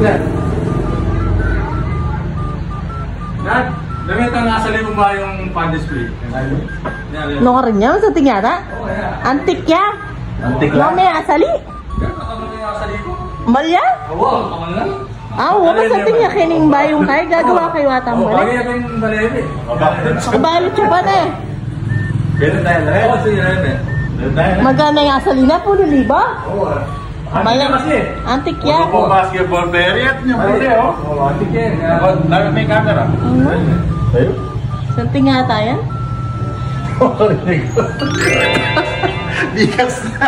Dad. Dad, gamitan nga sa mo ba yung fan display? No ka rin yan? Sa tingara? Oo, yeah. Antik ya? Antik No, may asali? Dad, nakakaman yung asali ko. Malya? Oo, kaman lang. Ah, wala sa tingya kining bayong kay gagawa kay watang Oo, balik. bagay ako yung balebe. Kabalot siya pa na eh. Ganun tayo na rin. Oo, sige na rin. Magkano yung asali na? 10,000? Oo, antik kasi. Antik ya? Puro basketball player yan niya. Oo, antik yan. Lagi may camera. Tayo? Sa tingata yan? Bigas na.